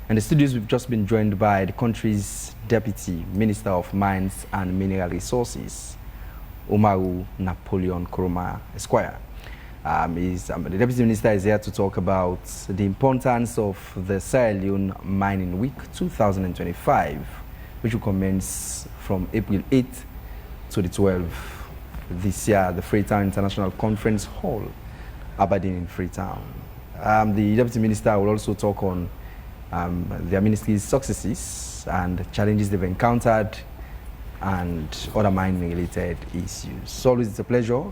In the studios, we've just been joined by the country's Deputy Minister of Mines and Mineral Resources, Umar Napoleon Koroma, Esquire. The Deputy Minister is here to talk about the importance of the Sierra Leone Mining Week 2025, which will commence from April 8th to the 12th this year at the Freetown International Conference Hall, Aberdeen in Freetown. The Deputy Minister will also talk on their ministry's successes and challenges they've encountered and other mining-related issues. So always it's a pleasure.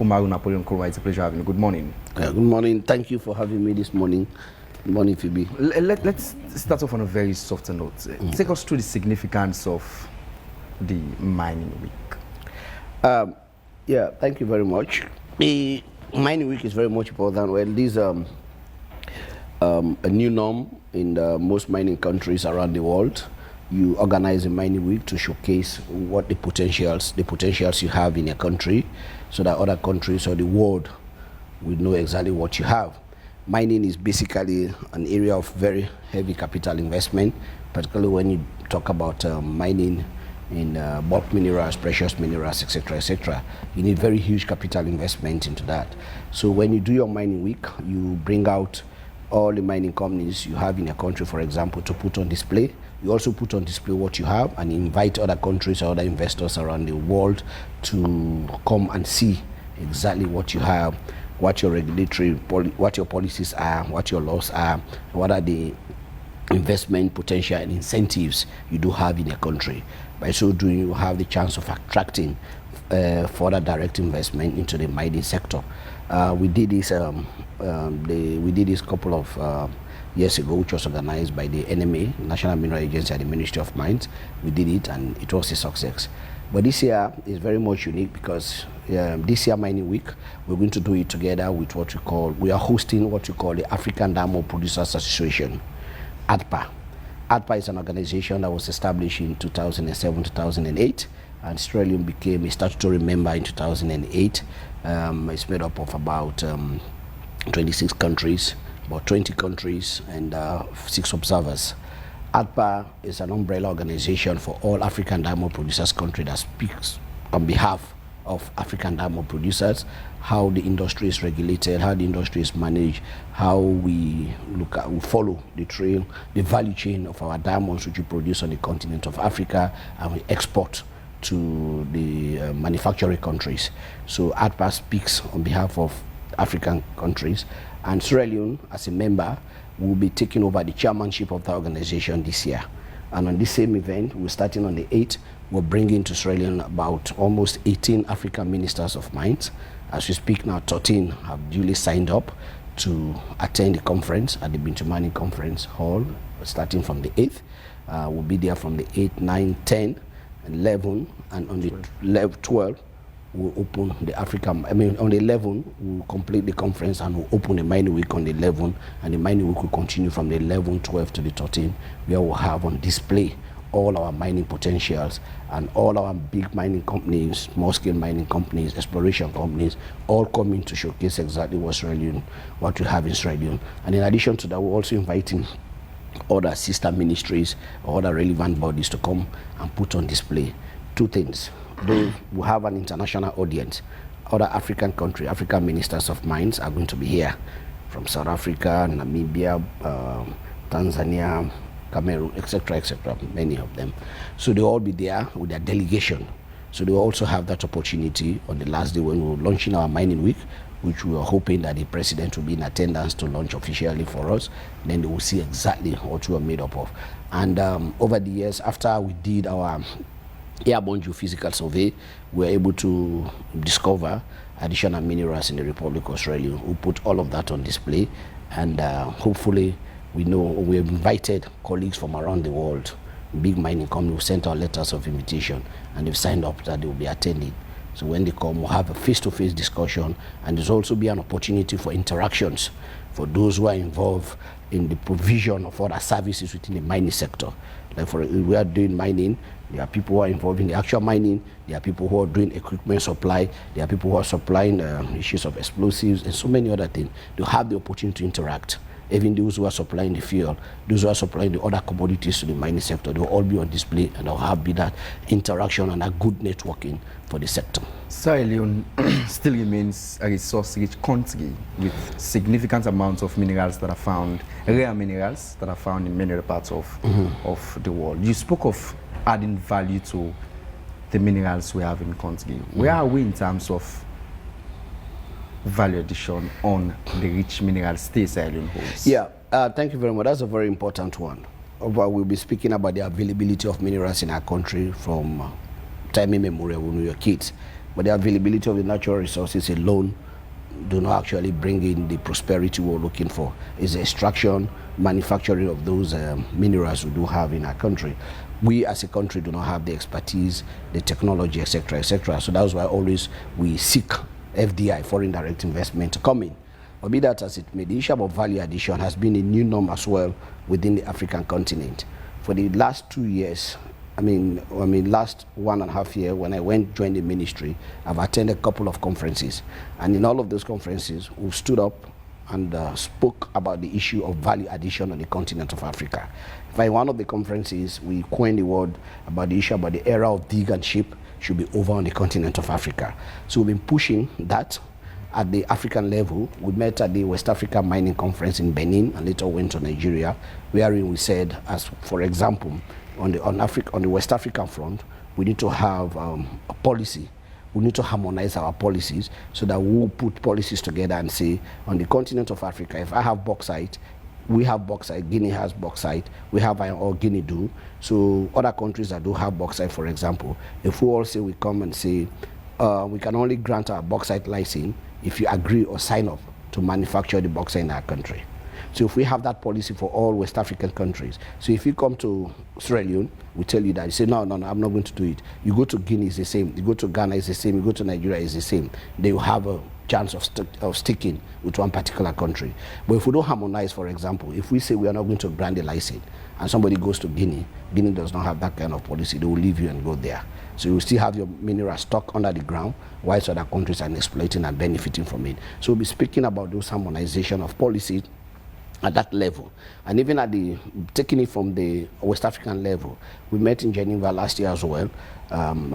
Umar Napoleon Koroma, it's a pleasure having you. Good morning. Good morning. Thank you for having me this morning. Good morning, Phoebe. Let's start off on a very soft note. Take us through the significance of the mining week. Yeah, thank you very much. The mining week is very much important. Well, this is a new norm in most mining countries around the world. You organize a mining week to showcase what the potentials you have in your country, so that other countries or the world will know exactly what you have. Mining is basically an area of very heavy capital investment, particularly when you talk about mining in bulk minerals, precious minerals, etc., etc. You need very huge capital investment into that. So when you do your mining week, you bring out all the mining companies you have in your country, for example, to put on display. You also put on display what you have and invite other countries or other investors around the world to come and see exactly what you have, what your what your policies are, what your laws are, what are the investment potential and incentives you do have in your country. By so doing, you have the chance of attracting further direct investment into the mining sector. We did this couple of years ago, which was organized by the NMA, National Mineral Agency, and the Ministry of Mines. We did it, and it was a success. But this year is very much unique because this year mining week, we're going to do it together with we are hosting what we call the African Diamond Producers Association, ADPA. ADPA is an organization that was established in 2007-2008, and Sierra Leone became a statutory member in 2008. It's made up of about 26 countries, about 20 countries, and 6 observers. ADPA is an umbrella organization for all African diamond producers countries that speaks on behalf of African diamond producers, how the industry is regulated, how the industry is managed, how we follow the trail, the value chain of our diamonds which we produce on the continent of Africa and we export to the manufacturing countries. So ADPA speaks on behalf of African countries, and Sierra Leone, as a member, will be taking over the chairmanship of the organization this year. And on this same event, we're starting on the 8th, we're bringing to Sierra Leone about almost 18 African ministers of mines. As we speak now, 13 have duly signed up to attend the conference at the Bintu Mining Conference Hall, starting from the 8th. We'll be there from the 8th, 9th, 10th, 11, and on the 12th, we'll open the on the 11th, we'll complete the conference and we'll open the mining week on the 11th, and the mining week will continue from the 11th, 12th to the 13th, where we'll have on display all our mining potentials and all our big mining companies, small-scale mining companies, exploration companies, all coming to showcase exactly what we have in Sierra Leone. And in addition to that, we're also inviting other sister ministries or other relevant bodies to come and put on display 2 things. Though we have an international audience, other African ministers of mines are going to be here from South Africa, Namibia, Tanzania, Cameroon, etc., etc., many of them. So they'll all be there with their delegation. So they will also have that opportunity on the last day when we're launching our mining week, which we are hoping that the president will be in attendance to launch officially for us. Then they will see exactly what we are made up of. And over the years, after we did our airborne geophysical survey, we were able to discover additional minerals in the Republic of Sierra Leone. We put all of that on display, and hopefully we have invited colleagues from around the world, big mining companies who sent out letters of invitation, and they've signed up that they will be attending. So when they come, we'll have a face-to-face discussion, and there's also be an opportunity for interactions for those who are involved in the provision of other services within the mining sector. Like we are doing mining, there are people who are involved in the actual mining, there are people who are doing equipment supply, there are people who are supplying issues of explosives and so many other things. They have the opportunity to interact even those who are supplying the fuel, those who are supplying the other commodities to the mining sector, they'll all be on display, and there'll have be that interaction and a good networking for the sector. Sierra Leone still remains a resource-rich country with significant amounts of minerals that are found, rare minerals that are found in many other parts of the world. You spoke of adding value to the minerals we have in the country. Where are we in terms of value addition on the rich mineral states Sierra Leone holds? Yeah, thank you very much. That's a very important one. We'll be speaking about the availability of minerals in our country from time immemorial when we were kids. But the availability of the natural resources alone do not actually bring in the prosperity we're looking for. It's the extraction, manufacturing of those minerals we do have in our country. We as a country do not have the expertise, the technology, etc., etc. So that's why always we seek FDI, foreign direct investment, to come in. But be that as it may, the issue about value addition has been a new norm as well within the African continent. For the last 2 years, I mean, last 1.5 years, when I joined the ministry, I've attended a couple of conferences. And in all of those conferences, we've stood up and spoke about the issue of value addition on the continent of Africa. In one of the conferences, we coined the word about the issue about the era of dig and ship should be over on the continent of Africa. So we've been pushing that at the African level. We met at the West Africa Mining Conference in Benin and later went to Nigeria, wherein we said, as for example, on the West African front, we need to have a policy. We need to harmonize our policies so that we'll put policies together and say, on the continent of Africa, if I have bauxite, we have bauxite, Guinea has bauxite, we have iron ore, Guinea do. So other countries that do have bauxite, for example, if we all say, we come and say, we can only grant our bauxite license if you agree or sign up to manufacture the bauxite in our country. So if we have that policy for all West African countries, so if you come to Sierra Leone, we tell you that, you say, no, I'm not going to do it. You go to Guinea, it's the same. You go to Ghana, it's the same. You go to Nigeria, it's the same. They will have a chance of sticking with one particular country. But if we don't harmonize, for example, if we say we are not going to grant a license and somebody goes to Guinea, Guinea does not have that kind of policy, they will leave you and go there. So you will still have your mineral stock under the ground, whilst other countries are exploiting and benefiting from it. So we'll be speaking about those harmonization of policy at that level. And even at taking it from the West African level, we met in Geneva last year as well, on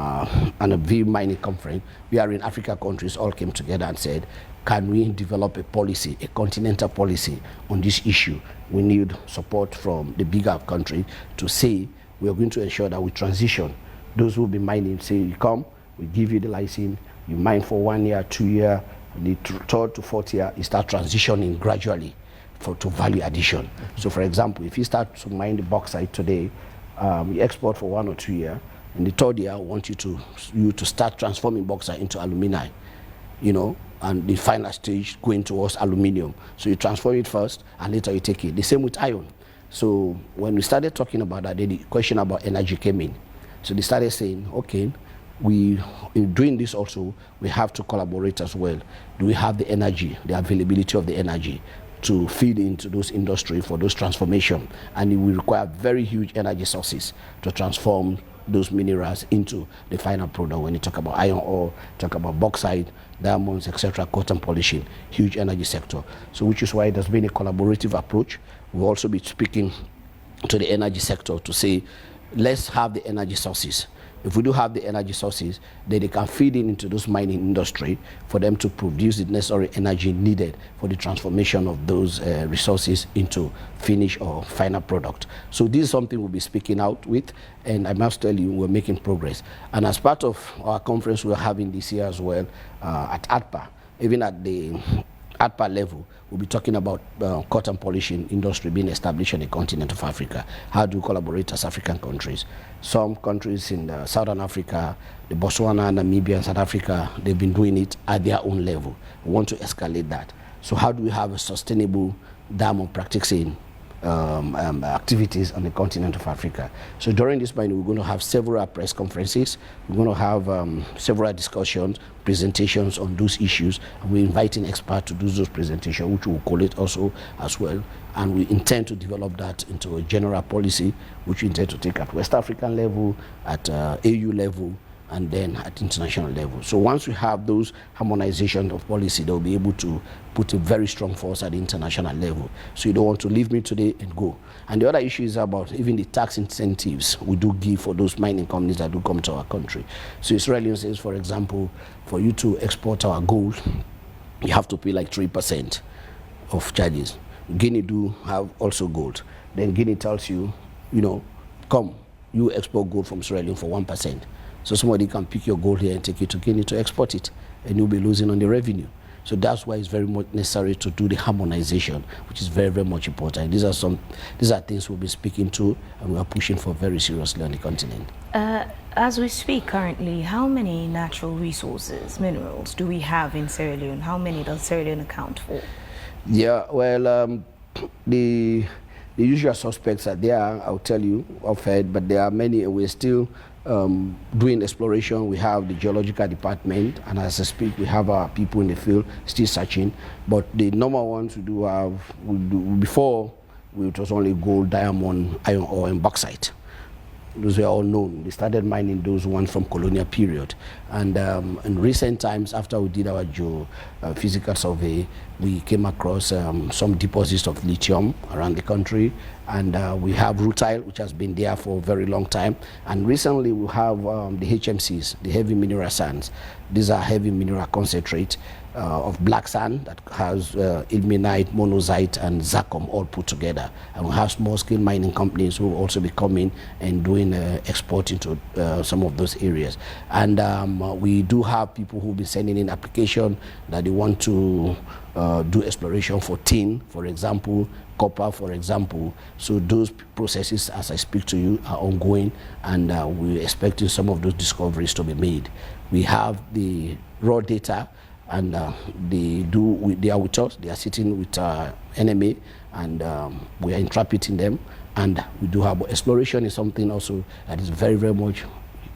a V mining conference. We are in Africa countries, all came together and said, can we develop a policy, a continental policy on this issue? We need support from the bigger country to say, we are going to ensure that we transition. Those who will be mining, say, you come, we give you the license, you mine for 1 year, 2 years, the third to fourth year, you start transitioning gradually to value addition. So for example, if you start to mine the bauxite today, you export for 1 or 2 years, in the third year, I want you to start transforming bauxite into alumina, and the final stage going towards aluminium. So you transform it first, and later you take it. The same with iron. So when we started talking about that, the question about energy came in. So they started saying, okay, in doing this also, we have to collaborate as well. Do we have the energy, the availability of the energy to feed into those industries for those transformation? And it will require very huge energy sources to transform those minerals into the final product. When you talk about iron ore, talk about bauxite, diamonds, etc., cotton polishing, huge energy sector. So which is why there's been a collaborative approach. We'll also be speaking to the energy sector to say, let's have the energy sources. If we do have the energy sources, then they can feed into those mining industry for them to produce the necessary energy needed for the transformation of those resources into finished or final product. So this is something we'll be speaking out with, and I must tell you, we're making progress. And as part of our conference we're having this year as well at ADPA, even at the ADPA level, we'll be talking about cotton polishing industry being established on the continent of Africa. How do we collaborate as African countries? Some countries in Southern Africa, the Botswana, Namibia, and South Africa, they've been doing it at their own level. We want to escalate that. So how do we have a sustainable diamond practicing activities on the continent of Africa? So during this meeting, we're going to have several press conferences. We're going to have several discussions, presentations on those issues. And we're inviting experts to do those presentations, which we'll collate also as well. And we intend to develop that into a general policy, which we intend to take at West African level, at AU level, and then at international level. So once we have those harmonization of policy, they'll be able to put a very strong force at the international level. So you don't want to leave me today and go. And the other issue is about even the tax incentives we do give for those mining companies that do come to our country. So Israeli says, for example, for you to export our gold, you have to pay like 3% of charges. Guinea do have also gold. Then Guinea tells you, you know, come, you export gold from Sierra Leone for 1%. So somebody can pick your gold here and take it to Guinea to export it, and you'll be losing on the revenue. So that's why it's very much necessary to do the harmonization, which is very, very much important. These are things we'll be speaking to, and we are pushing for very seriously on the continent. As we speak currently, how many natural resources, minerals, do we have in Sierra Leone? How many does Sierra Leone account for? Yeah, well, the usual suspects are there, I'll tell you off-head, but there are many. We're still doing exploration. We have the geological department, and as I speak, we have our people in the field still searching. But the normal ones we do have, before, it was only gold, diamond, iron ore, and bauxite. Those were all known. They started mining those ones from colonial period. And in recent times, after we did our geophysical survey, we came across some deposits of lithium around the country. And we have rutile, which has been there for a very long time. And recently we have the HMCs, the heavy mineral sands. These are heavy mineral concentrate of black sand that has ilmenite, monazite, and zircon all put together. And we have small-scale mining companies who will also be coming and doing export into some of those areas. And we do have people who will be sending in application that they want to do exploration for tin, for example, copper, for example. So those processes, as I speak to you, are ongoing, and we're expecting some of those discoveries to be made. We have the raw data, and they are with us. They are sitting with our enemy, and we are interpreting them. And we do have exploration is something also that is very, very much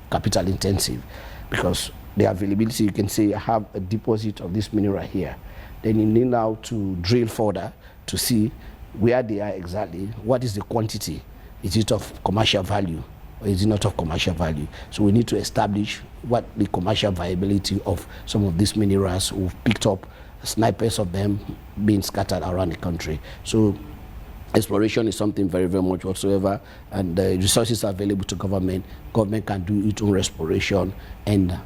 capital intensive, because the availability, you can say, I have a deposit of this mineral here. Then you need now to drill further to see where they are exactly, what is the quantity, is it of commercial value or is it not of commercial value. So we need to establish what the commercial viability of some of these minerals we've picked up, snipers of them being scattered around the country. So exploration is something very, very much whatsoever, and the resources are available to government. Government can do its own exploration and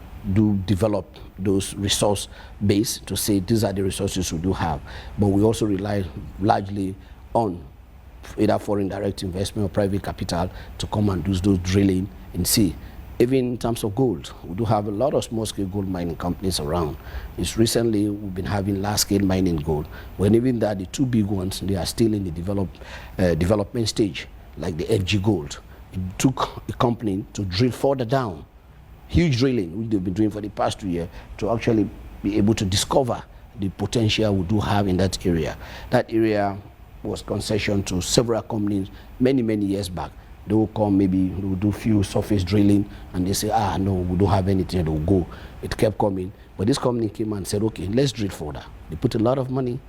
develop those resource base to say these are the resources we do have. But we also rely largely on either foreign direct investment or private capital to come and do those drilling and see. Even in terms of gold, we do have a lot of small-scale gold mining companies around. It's recently we've been having large-scale mining gold. When even that, the two big ones, they are still in the development stage, like the FG Gold. It took a company to drill further down, huge drilling, which they've been doing for the past 2 years, to actually be able to discover the potential we do have in that area. That area was concession to several companies many, many years back. They will come, maybe they will do few surface drilling, and they say, no, we don't have anything, they will go. It kept coming. But this company came and said, okay, let's drill further. They put a lot of money,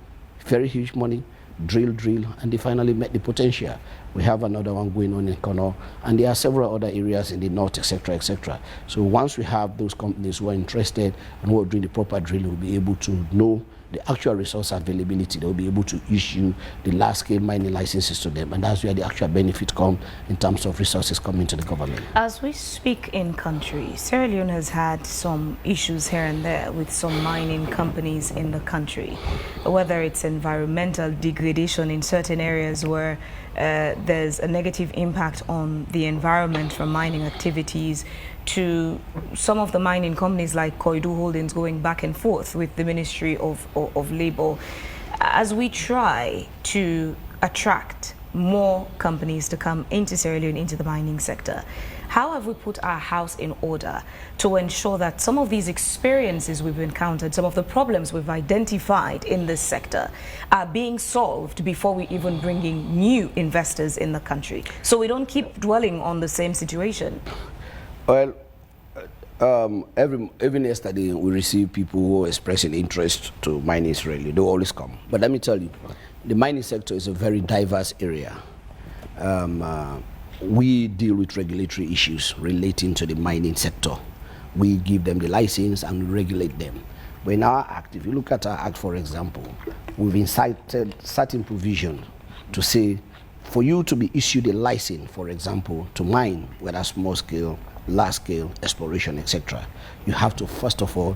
very huge money, drill, and they finally met the potential. We have another one going on in Kano, and there are several other areas in the north, etc., etc. So once we have those companies who are interested and who are doing the proper drilling, we'll be able to know the actual resource availability. They'll be able to issue the large-scale mining licenses to them, and that's where the actual benefit comes in terms of resources coming to the government. As we speak in country, Sierra Leone has had some issues here and there with some mining companies in the country, whether it's environmental degradation in certain areas where there's a negative impact on the environment from mining activities, to some of the mining companies like Koidu Holdings going back and forth with the Ministry of Labour. As we try to attract more companies to come into Sierra Leone, into the mining sector, how have we put our house in order to ensure that some of these experiences we've encountered, some of the problems we've identified in this sector, are being solved before we even bring in new investors in the country, so we don't keep dwelling on the same situation? Well, even yesterday we receive people who are expressing interest to mining Israeli. They always come. But let me tell you, the mining sector is a very diverse area. We deal with regulatory issues relating to the mining sector. We give them the license and we regulate them. But in our act, if you look at our act, for example, we've incited certain provisions to say, for you to be issued a license, for example, to mine, whether small scale, large scale, exploration, etc., you have to first of all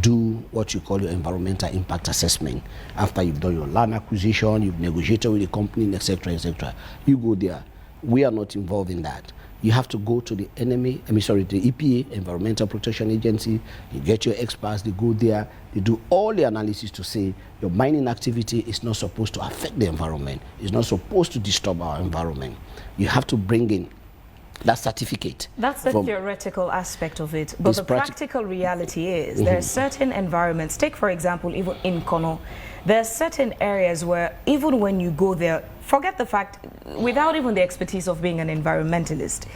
do what you call your environmental impact assessment. After you've done your land acquisition, you've negotiated with the company, etc., etc., you go there. We are not involved in that. You have to go to the the EPA, Environmental Protection Agency. You get your experts, they go there, they do all the analysis to say your mining activity is not supposed to affect the environment. It's not supposed to disturb our environment. You have to bring in that certificate. That's the theoretical aspect of it. But the practical reality is there are certain environments. Take, for example, even in Kono, there are certain areas where even when you go there, forget the fact, without even the expertise of being an environmentalist,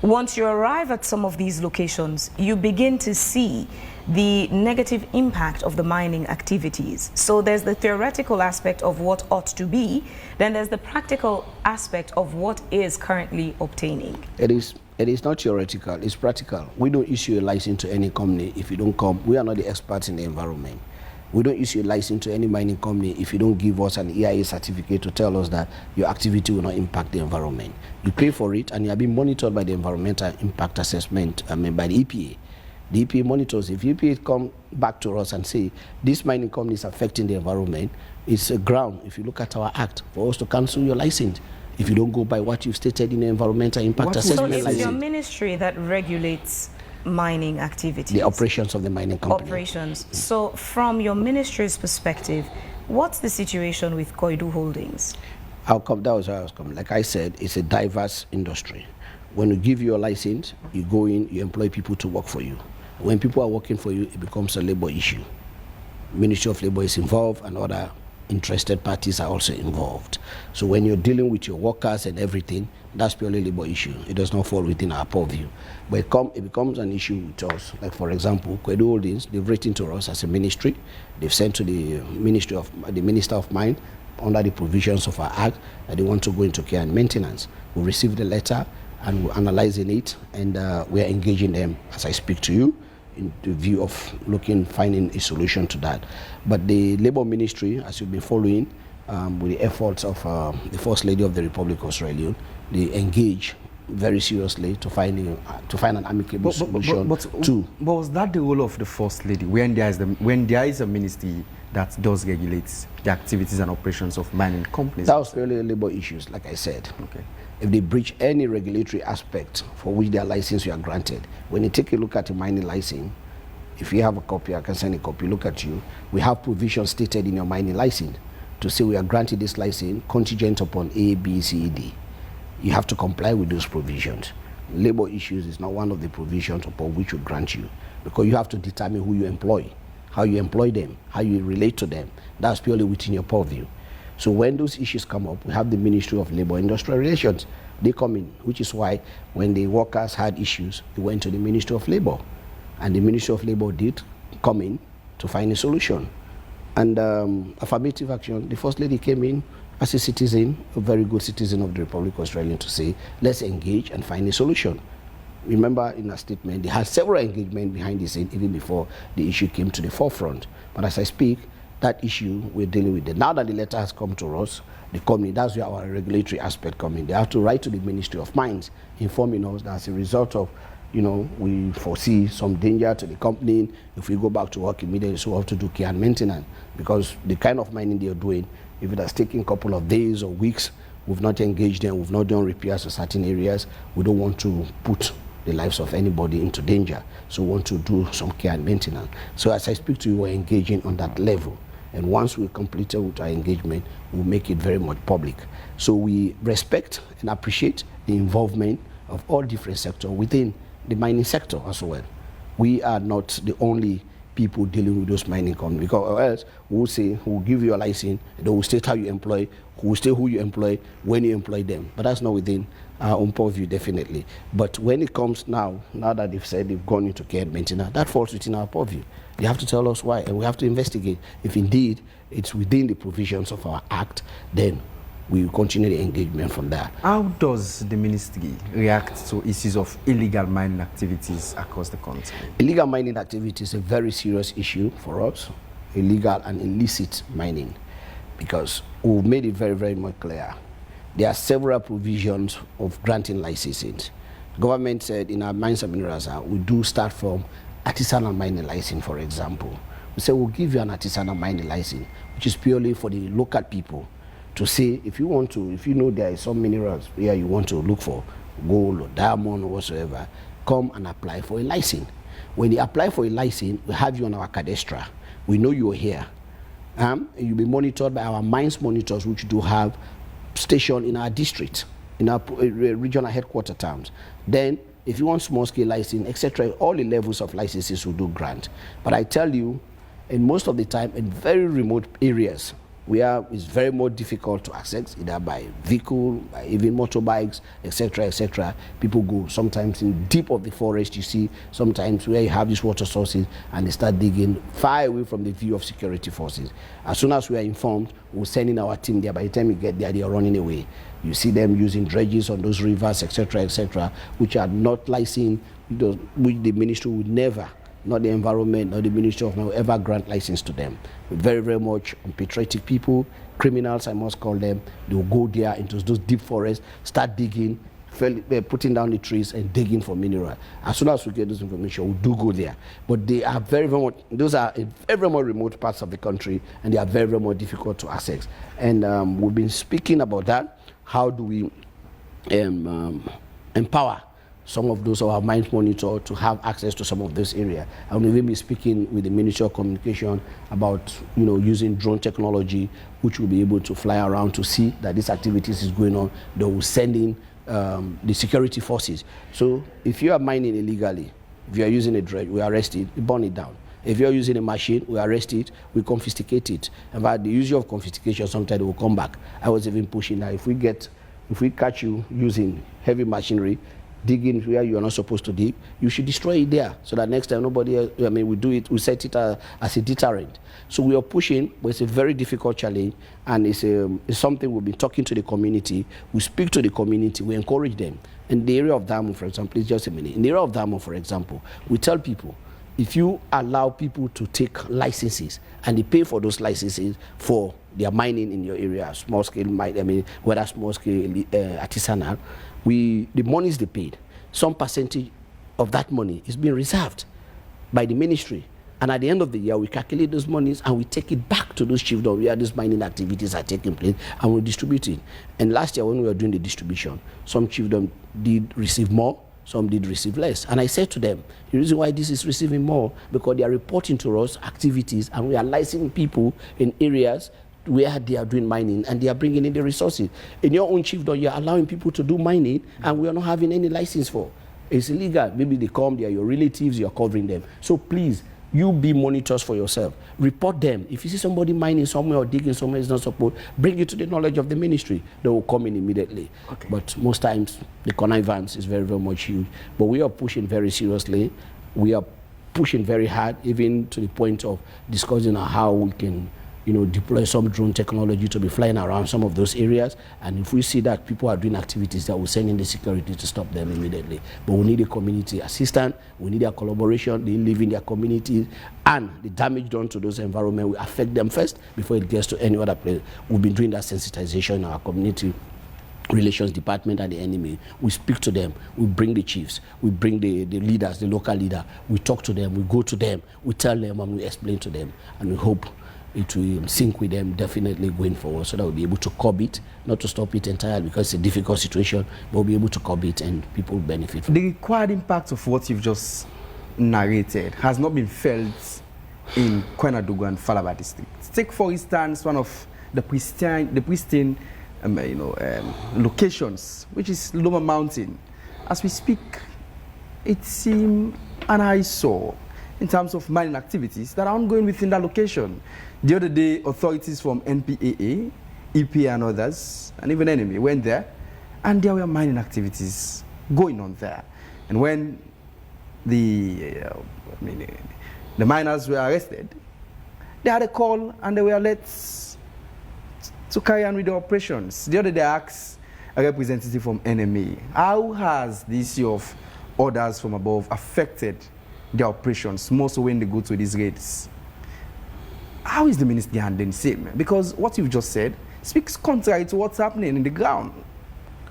once you arrive at some of these locations, you begin to see the negative impact of the mining activities. So there's the theoretical aspect of what ought to be, then there's the practical aspect of what is currently obtaining. It is not theoretical, it's practical. We don't issue a license to any company if you don't come. We are not the experts in the environment. We don't issue a license to any mining company if you don't give us an EIA certificate to tell us that your activity will not impact the environment. You pay for it and you are being monitored by the environmental impact assessment, by the EPA. The EPA monitors. If EPA come back to us and say this mining company is affecting the environment, it's a ground, if you look at our act, for us to cancel your license if you don't go by what you've stated in the environmental impact assessment license. So it's your ministry that regulates mining activities? The operations of the mining company. Operations. So from your ministry's perspective, what's the situation with Koidu Holdings? That was how I was coming. Like I said, it's a diverse industry. When you give you a license, you go in, you employ people to work for you. When people are working for you, it becomes a labor issue. Ministry of Labor is involved and other interested parties are also involved. So when you're dealing with your workers and everything, that's purely labor issue. It does not fall within our purview. But it becomes an issue with us. Like for example, Koidu Holdings, they've written to us as a ministry. They've sent to the Minister of Mine under the provisions of our act that they want to go into care and maintenance. We received the letter and we're analyzing it, and we're engaging them as I speak to you in the view of finding a solution to that. But the Labour Ministry, as you've been following, with the efforts of the First Lady of the Republic of Sierra Leone, they engage very seriously to find an amicable solution. But was that the role of the First Lady when there is a ministry that does regulate the activities and operations of mining companies? That was purely labor issues, like I said. Okay. If they breach any regulatory aspect for which their license were granted, when you take a look at a mining license, if you have a copy, I can send a copy, look at you. We have provisions stated in your mining license to say we are granted this license contingent upon A, B, C, D. You have to comply with those provisions. Labor issues is not one of the provisions upon which we grant you, because you have to determine who you employ, how you employ them, how you relate to them. That's purely within your purview. So when those issues come up, we have the Ministry of Labor and Industrial Relations. They come in, which is why when the workers had issues, they went to the Ministry of Labor. And the Ministry of Labor did come in to find a solution. And affirmative action, the First Lady came in as a citizen, a very good citizen of the Republic of Australia, to say, let's engage and find a solution. Remember in a statement, they had several engagements behind the scene even before the issue came to the forefront. But as I speak, that issue we're dealing with it. Now that the letter has come to us, the company, that's where our regulatory aspect comes in. They have to write to the Ministry of Mines, informing us that as a result of, we foresee some danger to the company. If we go back to work immediately, so we have to do care and maintenance, because the kind of mining they're doing, if it has taken a couple of days or weeks, we've not engaged them, we've not done repairs to certain areas, we don't want to put the lives of anybody into danger. So we want to do some care and maintenance. So as I speak to you, we're engaging on that level. And once we completed with our engagement, we'll make it very much public. So we respect and appreciate the involvement of all different sectors within the mining sector as well. We are not the only people dealing with those mining companies, because else we'll say, we'll give you a license, they will state how you employ, who will state who you employ, when you employ them. But that's not within our own purview, definitely. But when it comes now that they've said they've gone into care and maintenance, that falls within our purview. You have to tell us why, and we have to investigate. If indeed it's within the provisions of our act, then we will continue the engagement from there. How does the ministry react to issues of illegal mining activities across the country? Illegal mining activity is a very serious issue for us, illegal and illicit mining, because we've made it very, very much clear. There are several provisions of granting licenses. Government said in our mines and minerals, we do start from artisanal mining license, for example. We say we'll give you an artisanal mining license, which is purely for the local people to say, if you want to, if you know there is some minerals where you want to look for gold or diamond or whatsoever, come and apply for a license. When you apply for a license, we have you on our cadastre. We know you're here. You'll be monitored by our mines monitors, which do have station in our district, in our regional headquarter towns. Then, if you want small-scale license, etc., all the levels of licenses will do grant. But I tell you, in most of the time, in very remote areas, where it's very more difficult to access, either by vehicle, by even motorbikes, etc., etc. People go sometimes in deep of the forest, you see, sometimes where you have these water sources, and they start digging far away from the view of security forces. As soon as we are informed, we'll send in our team there. By the time we get there, they are running away. You see them using dredges on those rivers, etc., which are not licensed, which the ministry would never, not the environment, not the Ministry of Health, ever grant license to them. Very, very much unpatriotic people, criminals, I must call them. They will go there into those deep forests, start digging, putting down the trees and digging for mineral. As soon as we get this information, we do go there. But they are very, very much, those are very more remote parts of the country, and they are very, very more difficult to access. And we've been speaking about that. How do we empower some of those of our mines monitor to have access to some of this area? And we will be speaking with the Ministry of Communication about, using drone technology, which will be able to fly around to see that these activities is going on. They will send in the security forces. So if you are mining illegally, if you are using a dredge, we arrest it, we burn it down. If you are using a machine, we arrest it, we confiscate it. And by the use of confiscation, sometimes they will come back. I was even pushing that if we catch you using heavy machinery, digging where you are not supposed to dig, you should destroy it there, so that next time nobody else, we do it, we set it as a deterrent. So we are pushing, but it's a very difficult challenge, and it's something we've been talking to the community. We speak to the community, we encourage them. In the area of diamond, for example, please just a minute. In the area of diamond, for example, we tell people, if you allow people to take licenses and they pay for those licenses for their mining in your area, small scale mining, whether small scale artisanal, the monies they paid, some percentage of that money is being reserved by the ministry. And at the end of the year, we calculate those monies and we take it back to those chiefdoms where these mining activities are taking place, and we distribute it. And last year, when we were doing the distribution, some chiefdoms did receive more, some did receive less. And I said to them, the reason why this is receiving more, because they are reporting to us activities, and we are licensing people in areas where they are doing mining, and they are bringing in the resources. In your own chiefdom, you are allowing people to do mining, and we are not having any license for. It's illegal. Maybe they come, they are your relatives, you are covering them. So please, you be monitors for yourself. Report them. If you see somebody mining somewhere or digging somewhere is not supposed, bring it to the knowledge of the ministry. They will come in immediately. Okay. But most times, the connivance is very, very much huge. But we are pushing very seriously. We are pushing very hard, even to the point of discussing how we can deploy some drone technology to be flying around some of those areas. And if we see that people are doing activities, that will send in the security to stop them immediately. But we need a community assistance, we need their collaboration, they live in their communities, and the damage done to those environment will affect them first before it gets to any other place. We've been doing that sensitization in our community relations department and the enemy. We speak to them, we bring the chiefs, we bring the leaders, the local leader, we talk to them, we go to them, we tell them and we explain to them, and we hope it will sync with them definitely going forward, so that we'll be able to curb it, not to stop it entirely because it's a difficult situation, but we'll be able to curb it and people will benefit from it. The required impact of what you've just narrated has not been felt in Kwenadogo and Falaba districts. Take, for instance, one of the pristine locations, which is Loma Mountain. As we speak, it seems an eyesore in terms of mining activities that are ongoing within that location. The other day, authorities from NPAA, EPA and others, and even enemy went there, and there were mining activities going on there. And when the miners were arrested, they had a call and they were let to carry on with the operations. The other day I asked a representative from NMA, how has this issue of orders from above affected the operations, more so when they go to these raids? How is the minister handling the same? Because what you've just said speaks contrary to what's happening in the ground,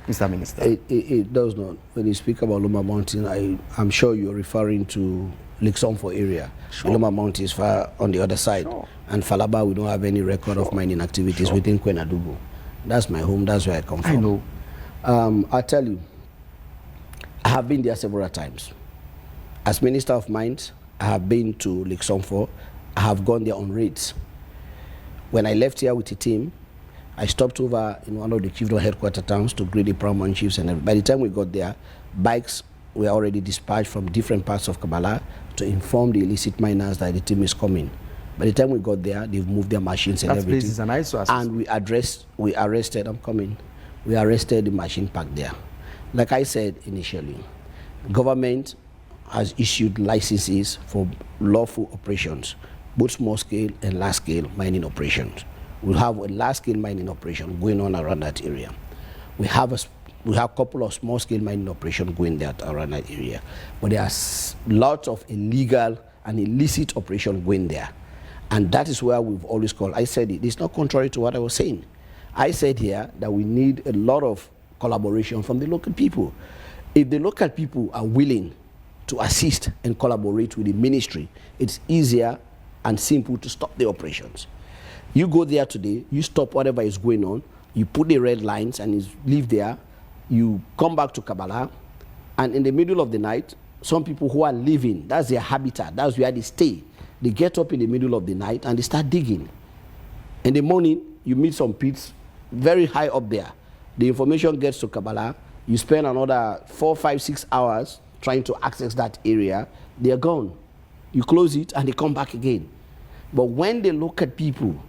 Mr. Minister. It does not. When you speak about Loma Mountain, I'm sure you're referring to Lake Somfo area. Sure. Loma Mountain is far on the other side. Sure. And Falaba, we don't have any record of mining activities within Kwenadugu. That's my home, that's where I come from. I know. I tell you, I have been there several times. As Minister of Mines, I have been to Lake Somfo. I have gone there on raids. When I left here with the team, I stopped over in one of the chiefdom headquarter towns to greet the paramount chiefs, and by the time we got there, bikes were already dispatched from different parts of Kabbalah to inform the illicit miners that the team is coming. By the time we got there, they've moved their machines and everything. Place is an ISO and we arrested the machine park there. Like I said initially, government has issued licenses for lawful operations, both small scale and large scale mining operations. We have a large scale mining operation going on around that area. We have a couple of small scale mining operations going there around that area. But there are lots of illegal and illicit operations going there. And that is where we've always called. I said it's not contrary to what I was saying. I said here that we need a lot of collaboration from the local people. If the local people are willing to assist and collaborate with the ministry, it's easier and simple to stop the operations. You go there today, you stop whatever is going on, you put the red lines and leave there, you come back to Kabbalah, and in the middle of the night, some people who are living, that's their habitat, that's where they stay. They get up in the middle of the night and they start digging. In the morning, you meet some pits very high up there. The information gets to Kabbalah, you spend another 4, 5, 6 hours trying to access that area, they're gone. You close it and they come back again. But when they look at people,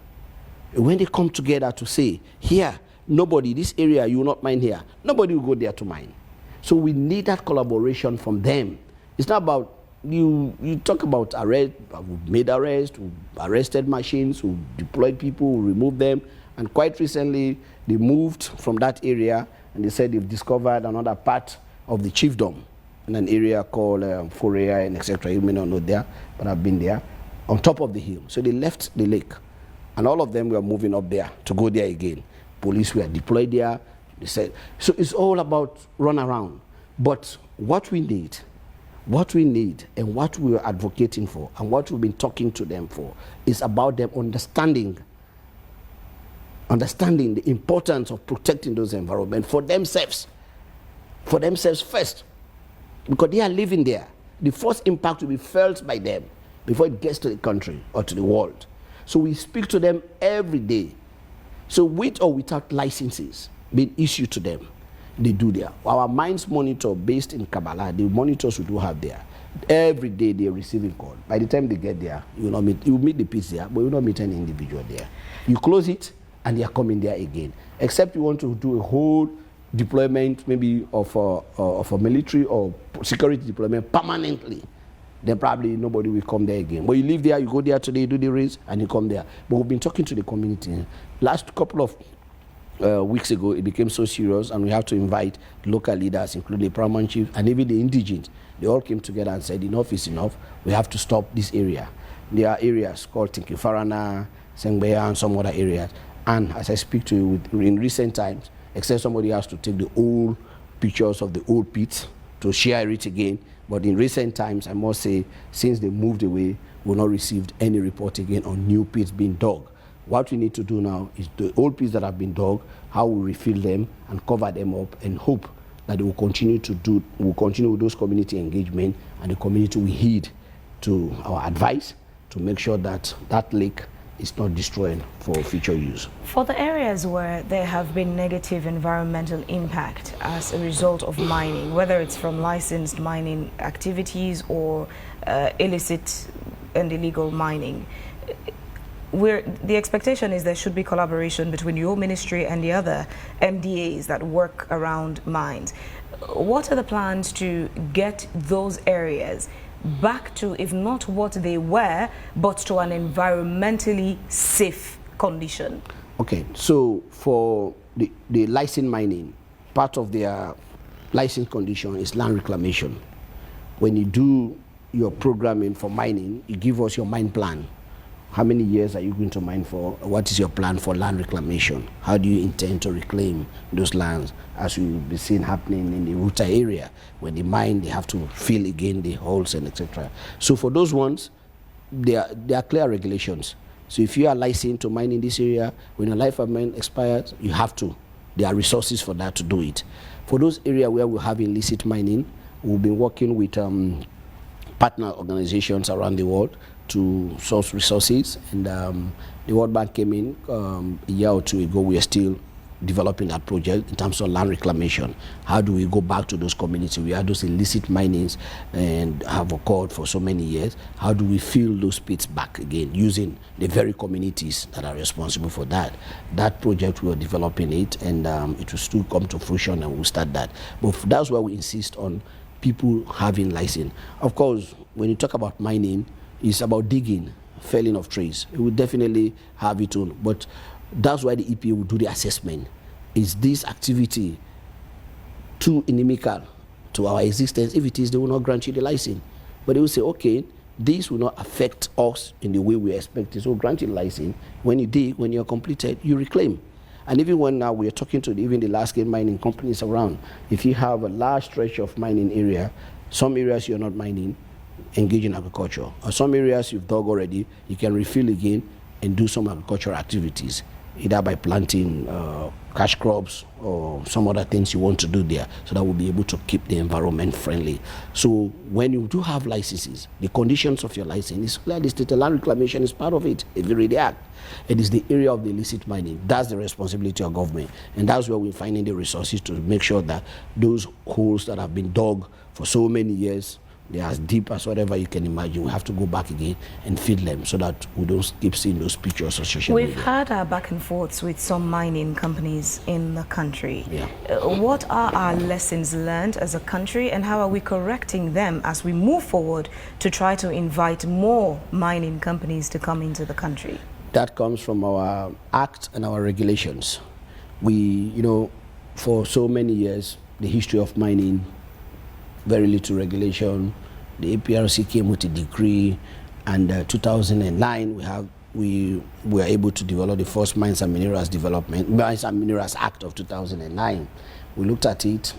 when they come together to say, here, nobody, this area, you will not mine here, nobody will go there to mine. So we need that collaboration from them. It's not about, you talk about arrest, we've made arrests, we've arrested machines, we've deployed people, we removed them, and quite recently they moved from that area and they said they've discovered another part of the chiefdom in an area called Forea and etc. You may not know there, but I've been there, on top of the hill. So they left the lake, and all of them were moving up there to go there again. Police were deployed there. They said, so it's all about run around. But what we need and what we are advocating for and what we've been talking to them for is about them understanding the importance of protecting those environments for themselves first, because they are living there. The first impact will be felt by them before it gets to the country or to the world. So we speak to them every day. So with or without licenses being issued to them, they do there. Our mines monitor based in Kabbalah, the monitors we do have there, every day they're receiving call. By the time they get there, you will meet the pits there, but you will not meet any individual there. You close it and they are coming there again. Except you want to do a whole deployment maybe of a military or security deployment permanently, then probably nobody will come there again. But you live there, you go there today, you do the race, and you come there. But we've been talking to the community. Last couple of weeks ago, it became so serious, and we have to invite local leaders, including the paramount chief and even the indigents. They all came together and said, enough is enough. We have to stop this area. There are areas called Tinkifarana, Sengbeya, and some other areas. And as I speak to you, in recent times, except somebody has to take the old pictures of the old pits to share it again. But in recent times, I must say, since they moved away, we've not received any report again on new pits being dug. What we need to do now is the old pits that have been dug, how we refill them and cover them up, and hope that they will continue with those community engagement, and the community will heed to our advice to make sure that that lake is not destroyed for future use. For the areas where there have been negative environmental impact as a result of mining, whether it's from licensed mining activities or illicit and illegal mining, the expectation is there should be collaboration between your ministry and the other MDAs that work around mines. What are the plans to get those areas back to, if not what they were, but to an environmentally safe condition? Okay, so for the license mining, part of their license condition is land reclamation. When you do your programming for mining, you give us your mine plan. How many years are you going to mine for? What is your plan for land reclamation? How do you intend to reclaim those lands, as we'll be seeing happening in the Ruta area? When they mine, they have to fill again the holes and etc. So for those ones, there are clear regulations. So if you are licensed to mine in this area, when your life of mine expires, you have to. There are resources for that to do it. For those areas where we have illicit mining, we've been working with partner organizations around the world to source resources, and the World Bank came in a year or two ago. We are still developing that project in terms of land reclamation. How do we go back to those communities where those illicit minings and have occurred for so many years? How do we fill those pits back again using the very communities that are responsible for that? That project, we are developing it, and it will still come to fruition, and we'll start that. But that's why we insist on people having license. Of course, when you talk about mining, it's about digging, felling of trees. It will definitely have its own, but that's why the EPA will do the assessment. Is this activity too inimical to our existence? If it is, they will not grant you the license. But they will say, okay, this will not affect us in the way we expect it, so grant you the license. When you dig, when you're completed, you reclaim. And even when now we are talking to even the large-scale mining companies around, if you have a large stretch of mining area, some areas you're not mining, engage in agriculture. Or some areas you've dug already, you can refill again and do some agricultural activities, either by planting cash crops or some other things you want to do there, so that we'll be able to keep the environment friendly. So when you do have licenses, the conditions of your license is clearly stated. Land reclamation is part of it. If you read the act, it is the area of the illicit mining. That's the responsibility of government, and that's where we're finding the resources to make sure that those holes that have been dug for so many years, they're as deep as whatever you can imagine. We have to go back again and feed them so that we don't keep seeing those pictures on social media. We've had our back and forths with some mining companies in the country. Yeah. What are our lessons learned as a country, and how are we correcting them as we move forward to try to invite more mining companies to come into the country? That comes from our act and our regulations. We, for so many years, the history of mining, very little regulation. The APRC came with a decree, and 2009 we were able to develop the first Mines and Minerals Act of 2009. We looked at it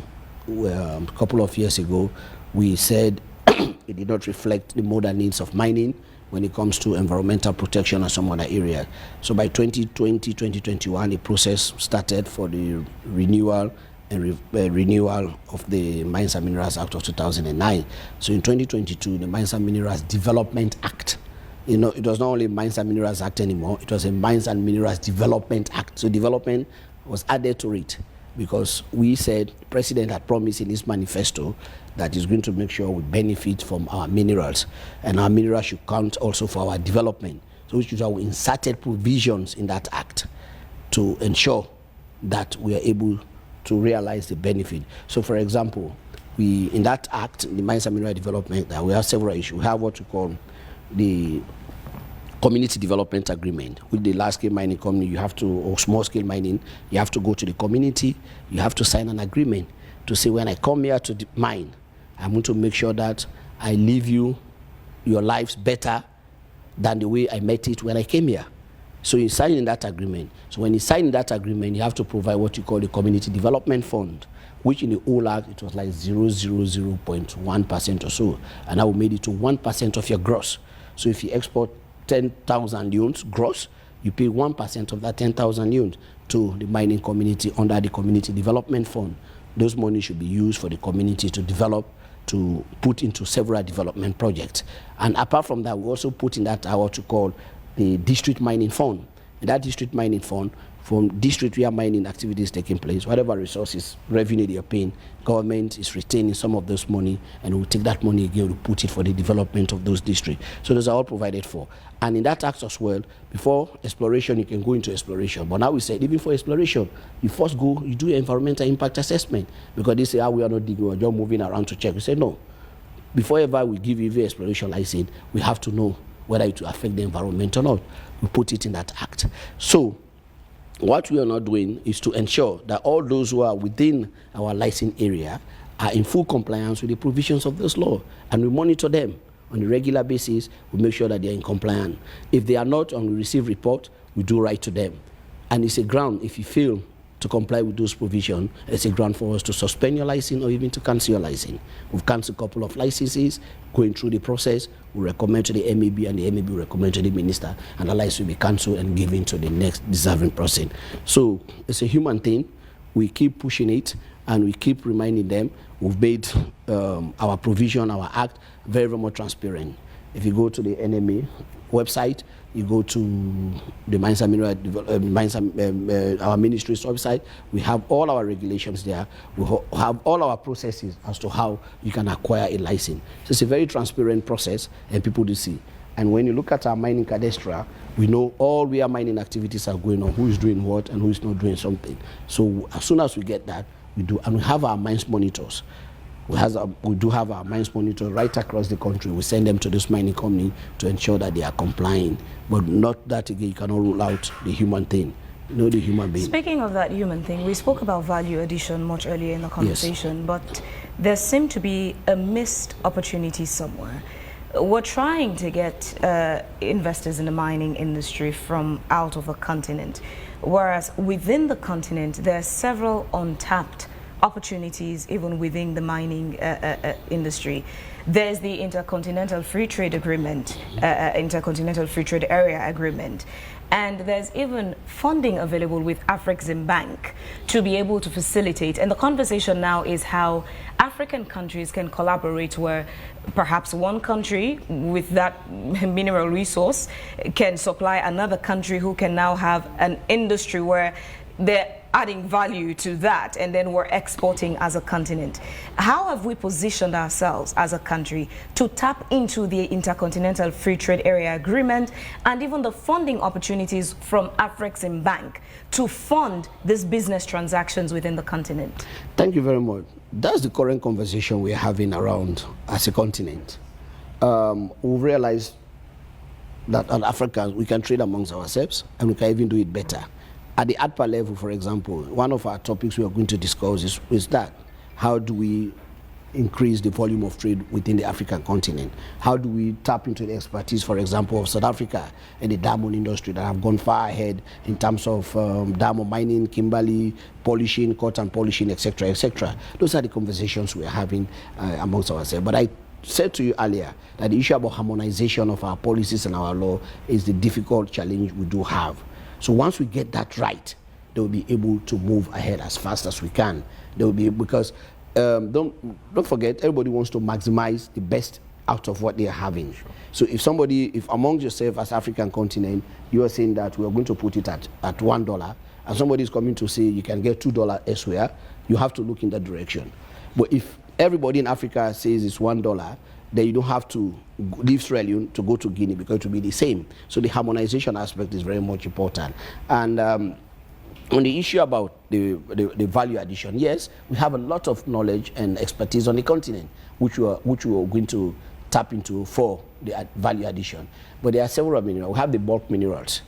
a couple of years ago. We said it did not reflect the modern needs of mining when it comes to environmental protection and some other areas. So by 2020, 2021, the process started for the renewal of the Mines and Minerals Act of 2009. So in 2022, the Mines and Minerals Development Act, it was not only Mines and Minerals Act anymore, it was a Mines and Minerals Development Act. So development was added to it, because we said the President had promised in his manifesto that he's going to make sure we benefit from our minerals, and our minerals should count also for our development. So which is why we inserted provisions in that act to ensure that we are able to realize the benefit. So for example, in that act, the Mines and Mineral Development, we have several issues. We have what we call the Community Development Agreement. With the large-scale mining company, or small-scale mining, you have to go to the community, you have to sign an agreement to say, when I come here to mine, I'm going to make sure that I leave your lives better than the way I met it when I came here. So you sign in that agreement. So when you sign in that agreement, you have to provide what you call the Community Development Fund, which in the old act, it was like 0.1% or so. And now we made it to 1% of your gross. So if you export 10,000 units gross, you pay 1% of that 10,000 units to the mining community under the Community Development Fund. Those money should be used for the community to develop, to put into several development projects. And apart from that, we also put in that what you call the District Mining Fund. In that District Mining Fund, from district where mining activities taking place, whatever resources, revenue they are paying, government is retaining some of this money, and we'll take that money again to put it for the development of those districts. So those are all provided for. And in that act as well, before exploration, you can go into exploration. But now we said, even for exploration, you first go, you do your environmental impact assessment, because they say, we are not digging, we're just moving around to check. We say, no. Before ever we give you the exploration license, we have to know whether it will affect the environment or not. We put it in that act. So what we are not doing is to ensure that all those who are within our license area are in full compliance with the provisions of this law, and we monitor them on a regular basis. We make sure that they're in compliance. If they are not, and we receive report, we do write to them. And it's a ground, if you fail to comply with those provisions, it's a ground for us to suspend your license or even to cancel your license. We've canceled a couple of licenses, going through the process. We recommend to the MEB, and the MEB will recommend to the minister, and the license will be cancelled and given to the next deserving person. So it's a human thing. We keep pushing it, and we keep reminding them. We've made our provision, our act, very, very much transparent. If you go to the NMA website, you go to the Mines and Mineral, our ministry's website, we have all our regulations there. We have all our processes as to how you can acquire a license. So it's a very transparent process, and people do see. And when you look at our mining cadastre, we know all where mining activities are going on, who is doing what and who is not doing something. So as soon as we get that, we do. And we have our mines monitors. We do have our mines monitors right across the country. We send them to this mining company to ensure that they are complying. But not that, again, you cannot rule out the human thing. You know, the human being. Speaking of that human thing, we spoke about value addition much earlier in the conversation, yes. But there seemed to be a missed opportunity somewhere. We're trying to get investors in the mining industry from out of the continent, whereas within the continent, there are several untapped opportunities even within the mining industry. There's the Intercontinental Free Trade Agreement, Intercontinental Free Trade Area Agreement, and there's even funding available with Afreximbank to be able to facilitate. And the conversation now is how African countries can collaborate, where perhaps one country with that mineral resource can supply another country who can now have an industry where they're adding value to that, and then we're exporting as a continent. How have we positioned ourselves as a country to tap into the Intercontinental Free Trade Area Agreement and even the funding opportunities from Afreximbank to fund these business transactions within the continent? Thank you very much. That's the current conversation we're having around as a continent. We've realized that as Africans, we can trade amongst ourselves, and we can even do it better. At the ADPA level, for example, one of our topics we are going to discuss is that. How do we increase the volume of trade within the African continent? How do we tap into the expertise, for example, of South Africa and the diamond industry that have gone far ahead in terms of diamond mining, Kimberley, polishing, cotton polishing, etc., etc. Those are the conversations we are having amongst ourselves. But I said to you earlier that the issue about harmonization of our policies and our law is the difficult challenge we do have. So once we get that right, they will be able to move ahead as fast as we can. They will be, because don't forget, everybody wants to maximize the best out of what they are having. Sure. So if among yourself as African continent, you are saying that we are going to put it at $1, and somebody is coming to say you can get $2 elsewhere, you have to look in that direction. But if everybody in Africa says it's $1, then you don't have to leave Sierra Leone to go to Guinea, because it will be the same. So the harmonization aspect is very much important. And on the issue about the value addition, yes, we have a lot of knowledge and expertise on the continent, which we are going to tap into for the value addition. But there are several minerals. We have the bulk minerals.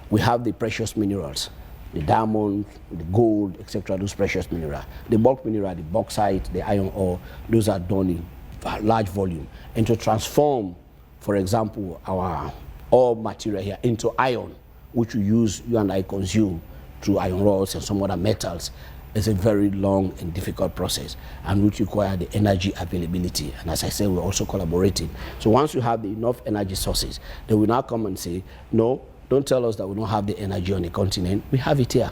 We have the precious minerals, the diamond, the gold, etc., those precious minerals. The bulk mineral, the bauxite, the iron ore, those are done in large volume. And to transform, for example, our ore material here into iron, which you and I consume through iron rods and some other metals, is a very long and difficult process, and which require the energy availability. And as I said, we're also collaborating. So once we have enough energy sources, they will now come and say, no, don't tell us that we don't have the energy on the continent. We have it here.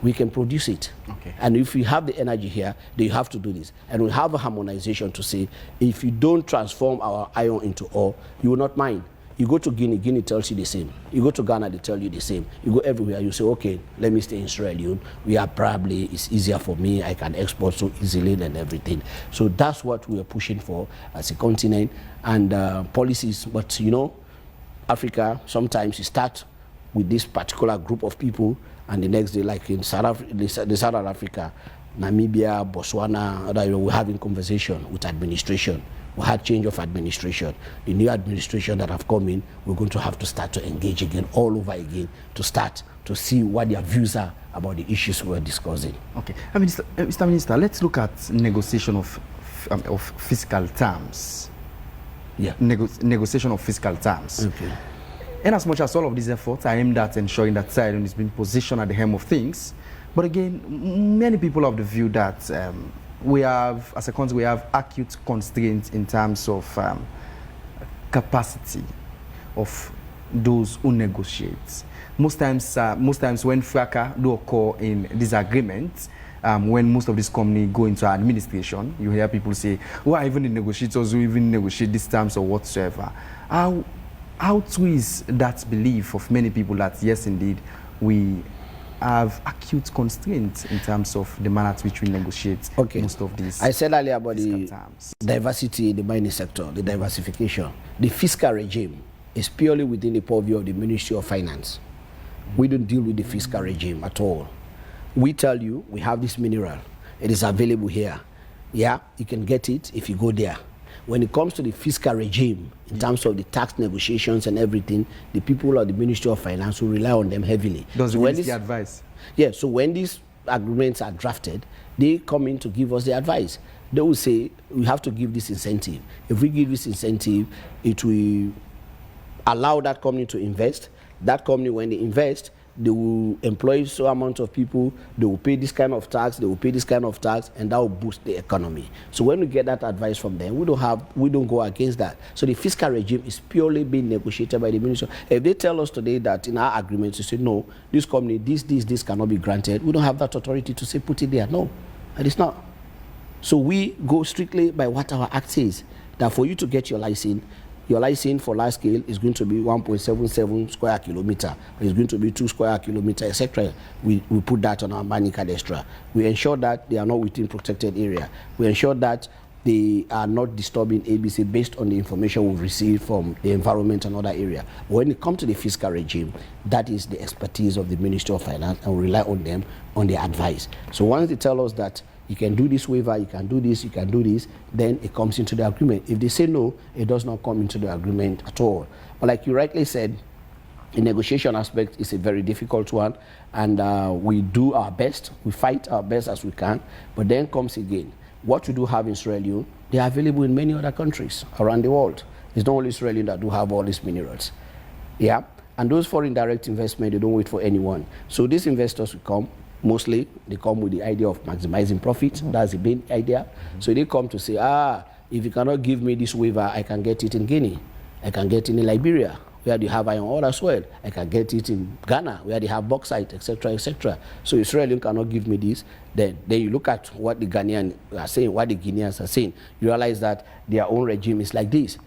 We can produce it. Okay. And if we have the energy here, then you have to do this. And we have a harmonization to say, if you don't transform our iron into ore, you will not mine. You go to Guinea, Guinea tells you the same. You go to Ghana, they tell you the same. You go everywhere, you say, okay, let me stay in Sierra Leone. It's easier for me, I can export so easily and everything. So that's what we are pushing for as a continent, and policies. But you know, Africa, sometimes you start with this particular group of people, and the next day, like in South Africa, Namibia, Botswana, we're having conversation with administration. We had change of administration. The new administration that have come in, we're going to have to start to engage again, all over again, to start to see what their views are about the issues we're discussing. Okay, Mr. Minister, let's look at negotiation of fiscal terms. Yeah. Negotiation of fiscal terms. Okay. And as much as all of these efforts are aimed at ensuring that Sierra Leone is being positioned at the helm of things, but again, many people have the view that we have, as a country, we have acute constraints in terms of capacity of those who negotiate. Most times when fracas do occur in disagreements, when most of these companies go into administration, you hear people say, well, even the negotiators who even negotiate these terms or whatsoever. How true is that belief of many people that, yes, indeed, we have acute constraints in terms of the manner at which we negotiate most of these? I said earlier about the terms. Diversity in the mining sector, the diversification. The fiscal regime is purely within the purview of the Ministry of Finance. We don't deal with the fiscal regime at all. We tell you, we have this mineral. It is available here. Yeah, you can get it if you go there. When it comes to the fiscal regime, in terms of the tax negotiations and everything, the people of the Ministry of Finance will rely on them heavily. Does the ministry advise? Yeah, so when these agreements are drafted, they come in to give us the advice. They will say, we have to give this incentive. If we give this incentive, it will allow that company to invest. That company, when they invest, they will employ so amount of people, they will pay this kind of tax, they will pay this kind of tax, and that will boost the economy. So when we get that advice from them, we don't go against that. So the fiscal regime is purely being negotiated by the minister. If they tell us today that in our agreement to say, no, this company, this cannot be granted, we don't have that authority to say, put it there. No, it is not. So we go strictly by what our act says, that for you to get your license for large scale is going to be 1.77 square kilometer. It's going to be 2 square kilometers, etc. We put that on our mining cadastre. We ensure that they are not within protected area. We ensure that they are not disturbing ABC based on the information we've received from the environment and other area. When it comes to the fiscal regime, that is the expertise of the Ministry of Finance, and we rely on them on their advice. So once they tell us that you can do this waiver, you can do this, you can do this, then it comes into the agreement. If they say no, it does not come into the agreement at all. But like you rightly said, the negotiation aspect is a very difficult one, and we do our best, we fight our best as we can, but then comes again, what we do have in Sierra Leone, they are available in many other countries around the world. It's not only Sierra Leone that do have all these minerals. Yeah, and those foreign direct investment, they don't wait for anyone. So these investors will come. Mostly, they come with the idea of maximizing profits. That's the main idea. So they come to say, if you cannot give me this waiver, I can get it in Guinea. I can get it in Liberia, where they have iron ore as well. I can get it in Ghana, where they have bauxite, etc., etc. So Israel cannot give me this. Then you look at what the Ghanaians are saying, what the Guineans are saying. You realize that their own regime is like this.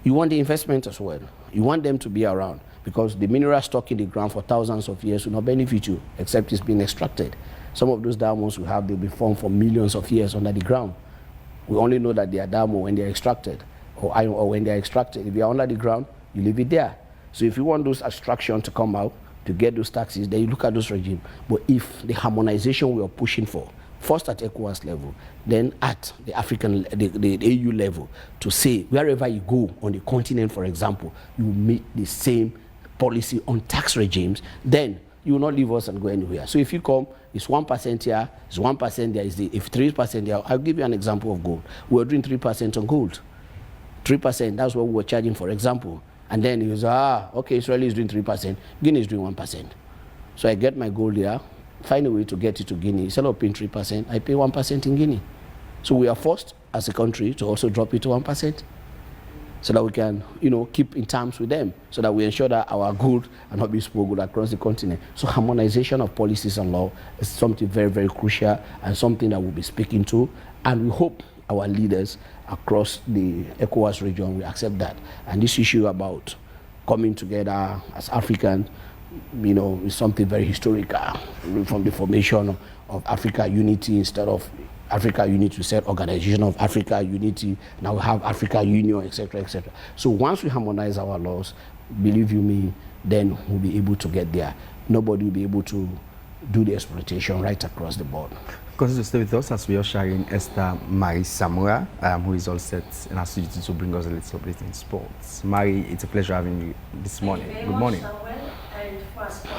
You want the investment as well. You want them to be around, because the mineral stock in the ground for thousands of years will not benefit you, except it's being extracted. Some of those diamonds we have, they'll be formed for millions of years under the ground. We only know that they are diamond when they're extracted, or iron ore when they're extracted. If you're under the ground, you leave it there. So if you want those extraction to come out, to get those taxes, then you look at those regime. But if the harmonization we are pushing for, first at ECOWAS level, then at the the AU level, to say wherever you go on the continent, for example, you meet the same policy on tax regimes, then you will not leave us and go anywhere. So if you come, it's 1% here, it's 1% there, if 3% there. I'll give you an example of gold. We're doing 3% on gold. 3%, that's what we were charging, for example. And then he was, okay, Israel is doing 3%, Guinea is doing 1%. So I get my gold there, find a way to get it to Guinea. Instead of paying 3%, I pay 1% in Guinea. So we are forced as a country to also drop it to 1%. So that we can, keep in terms with them, so that we ensure that our gold are not being smuggled across the continent. So harmonization of policies and law is something very, very crucial, and something that we'll be speaking to, and we hope our leaders across the ECOWAS region will accept that. And this issue about coming together as Africans, is something very historical, from the formation of Africa Unity. Instead of Africa Unity, we said Organization of Africa Unity. Now we have Africa Union, etc., etc. So once we harmonize our laws, believe you me, then we'll be able to get there. Nobody will be able to do the exploitation right across the board. Continue to stay with us as we are sharing Esther Marie Samura, who is all set in her duty to bring us a little update in sports. Marie, it's a pleasure having you this morning. Good morning.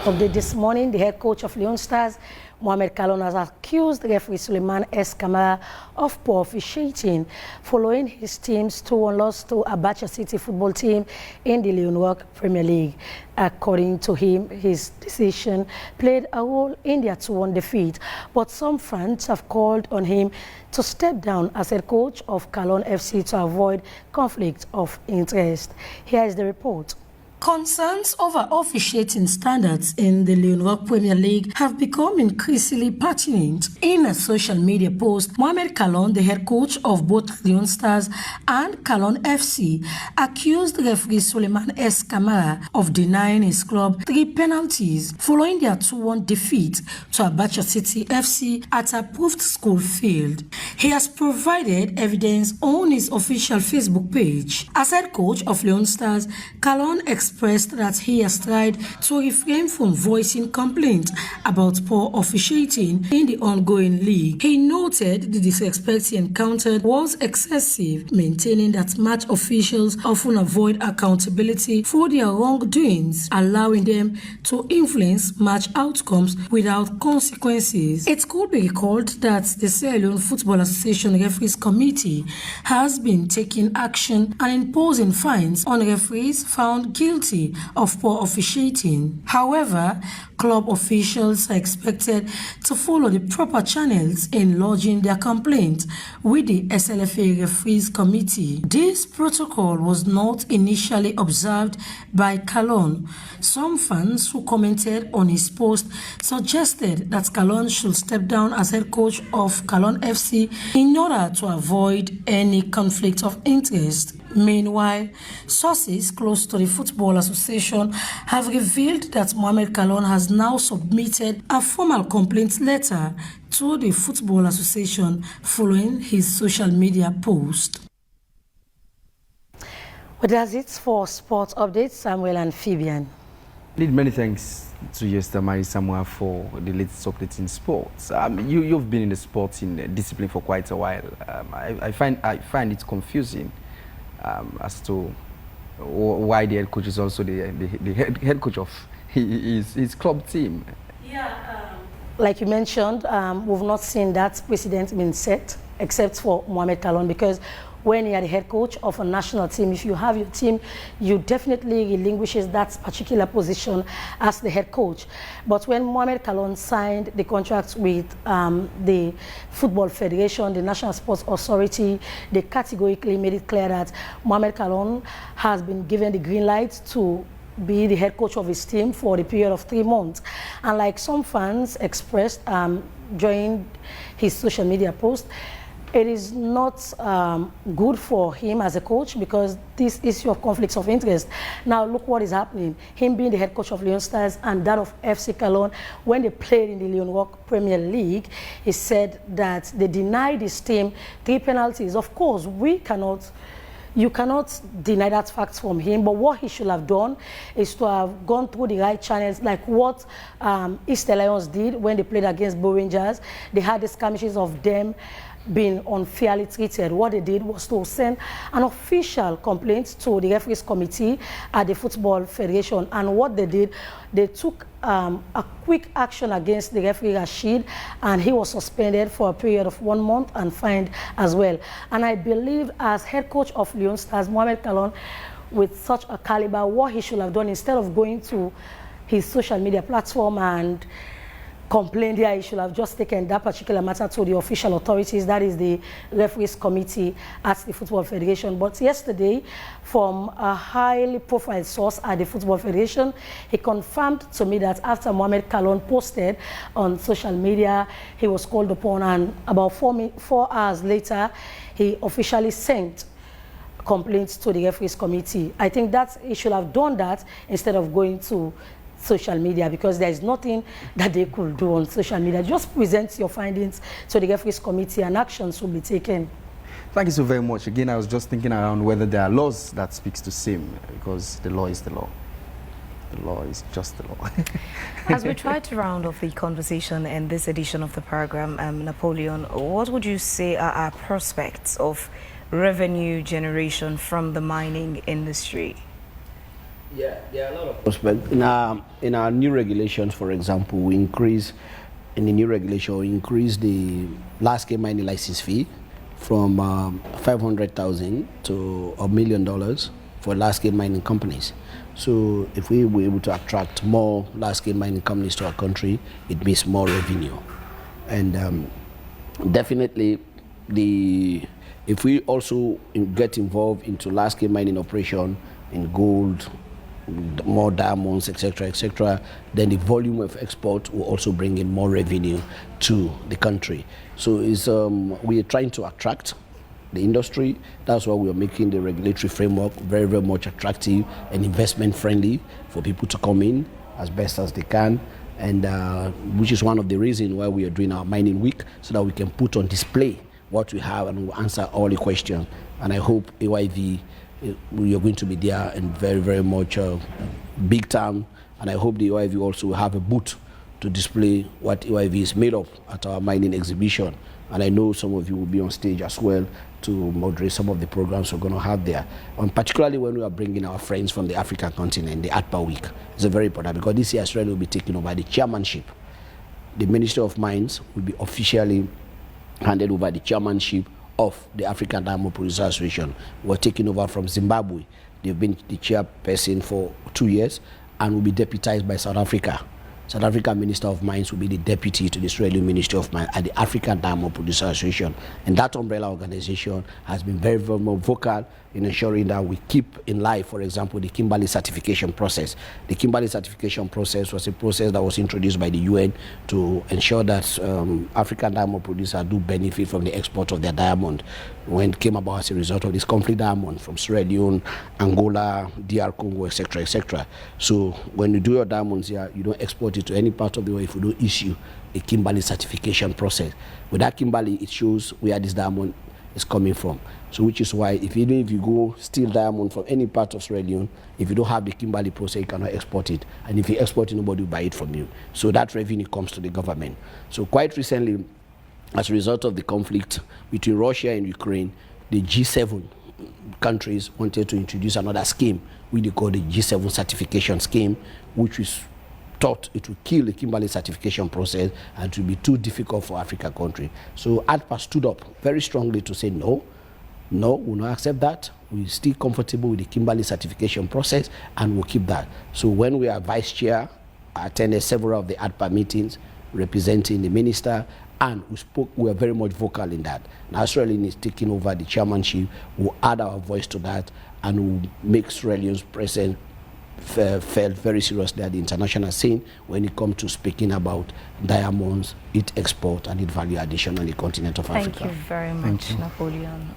Update this morning, the head coach of Leone Stars, Mohamed Kalon, has accused referee Suleiman S. Kamara of poor officiating following his team's 2-1 loss to Abacha City football team in the Leone Premier League. According to him, his decision played a role in their 2-1 defeat, but some fans have called on him to step down as head coach of Kalon FC to avoid conflict of interest. Here is the report. Concerns over officiating standards in the Leone Premier League have become increasingly pertinent. In a social media post, Mohamed Kalon, the head coach of both Leone Stars and Kalon FC, accused referee Suleiman S. Kamara of denying his club 3 penalties following their 2-1 defeat to Abacha City FC at a approved school field. He has provided evidence on his official Facebook page. As head coach of Leone Stars, Kalon expressed that he has tried to refrain from voicing complaints about poor officiating in the ongoing league. He noted the disrespect he encountered was excessive, maintaining that match officials often avoid accountability for their wrongdoings, allowing them to influence match outcomes without consequences. It could be recalled that the Sierra Leone Football Association Referees Committee has been taking action and imposing fines on referees found guilty of poor officiating. However, club officials are expected to follow the proper channels in lodging their complaint with the SLFA Referees Committee. This protocol was not initially observed by Kalon. Some fans who commented on his post suggested that Kalon should step down as head coach of Kalon FC in order to avoid any conflict of interest. Meanwhile, sources close to the Football Association have revealed that Mohamed Kalon has now submitted a formal complaint letter to the Football Association following his social media post. Well, that's it for sports updates. Samuel and Fabian. Many thanks to you, Esther Marie Samura, for the latest update in sports. You've been in the sporting discipline for quite a while. I find it confusing as to why the head coach is also the head coach of his club team. Yeah, like you mentioned, we've not seen that precedent being set except for Mohamed Kalon, because when you're the head coach of a national team, if you have your team, you definitely relinquishes that particular position as the head coach. But when Mohamed Kalon signed the contract with the Football Federation, the National Sports Authority, they categorically made it clear that Mohamed Kalon has been given the green light to be the head coach of his team for the period of 3 months. And like some fans expressed during his social media post, it is not good for him as a coach, because this issue of conflicts of interest. Now look what is happening. Him being the head coach of Leone Stars and that of FC Kalon, when they played in the Leone Premier League, he said that they denied his team 3 penalties. Of course, you cannot deny that fact from him, but what he should have done is to have gone through the right channels, like what East Lions did when they played against Bo Rangers. They had the skirmishes of them being unfairly treated. What they did was to send an official complaint to the referees committee at the Football Federation, and what they did, they took a quick action against the referee Rashid, and he was suspended for a period of 1 month and fined as well. And I believe as head coach of Leone Stars, Mohamed Kalon, with such a caliber, what he should have done, instead of going to his social media platform and complained there, he should have just taken that particular matter to the official authorities, that is the referees committee at the Football Federation. But yesterday, from a highly profiled source at the Football Federation, he confirmed to me that after Mohamed Kalon posted on social media, he was called upon, and about 4 hours later, he officially sent complaints to the referees committee. I think that he should have done that instead of going to social media, because there is nothing that they could do on social media. Just present your findings to the referees committee and actions will be taken. Thank you so very much. Again, I was just thinking around whether there are laws that speaks to same, because the law is the law. The law is just the law. As we try to round off the conversation in this edition of the program, Napoleon, what would you say are our prospects of revenue generation from the mining industry? Yeah, there are a lot of prospects. In our new regulations, for example, we increase the large-scale mining license fee from $500,000 to $1 million for large-scale mining companies. So if we were able to attract more large-scale mining companies to our country, it means more revenue. And definitely, if we also get involved into large-scale mining operation in gold, more diamonds, etc., then the volume of export will also bring in more revenue to the country. So we are trying to attract the industry. That's why we are making the regulatory framework very, very much attractive and investment friendly for people to come in as best as they can. And which is one of the reasons why we are doing our mining week, so that we can put on display what we have and we'll answer all the questions. And I hope AYV, we are going to be there and very, very much big time. And I hope the AYV also will have a booth to display what AYV is made of at our mining exhibition. And I know some of you will be on stage as well to moderate some of the programs we're going to have there. And particularly when we are bringing our friends from the African continent, the ATPA week. It's very important because this year Australia will be taking over the chairmanship. The Ministry of Mines will be officially handed over the chairmanship of the African Diamond Producer Association. We're taking over from Zimbabwe. They've been the chairperson for 2 years and will be deputized by South Africa. South African Minister of Mines will be the deputy to the Australian Ministry of Mines at the African Diamond Producer Association. And that umbrella organization has been very, very more vocal in ensuring that we keep in life, for example, the Kimberley certification process. The Kimberley certification process was a process that was introduced by the UN to ensure that African diamond producers do benefit from the export of their diamond, when it came about as a result of this conflict diamond from Sierra Leone, Angola, DR Congo, etc. So when you do your diamonds here, you don't export it to any part of the world if you don't issue a Kimberley certification process. With that Kimberley, it shows where this diamond is coming from. So which is why even if you go steal diamond from any part of Sierra Leone, if you don't have the Kimberley process, you cannot export it. And if you export it, nobody will buy it from you. So that revenue comes to the government. So quite recently, as a result of the conflict between Russia and Ukraine, the G7 countries wanted to introduce another scheme, which they call the G7 certification scheme, which is thought it will kill the Kimberley certification process and it will be too difficult for African countries. So ADPA stood up very strongly to say no, we'll not accept that. We're still comfortable with the Kimberley certification process and we'll keep that. So when we are vice chair, I attended several of the ADPA meetings representing the minister, and we are very much vocal in that. Now Australia is taking over the chairmanship. We'll add our voice to that and we'll make Australians present felt very seriously at the international scene when it comes to speaking about diamonds, its export and its value addition on the continent of Africa. Thank you very much, Napoleon.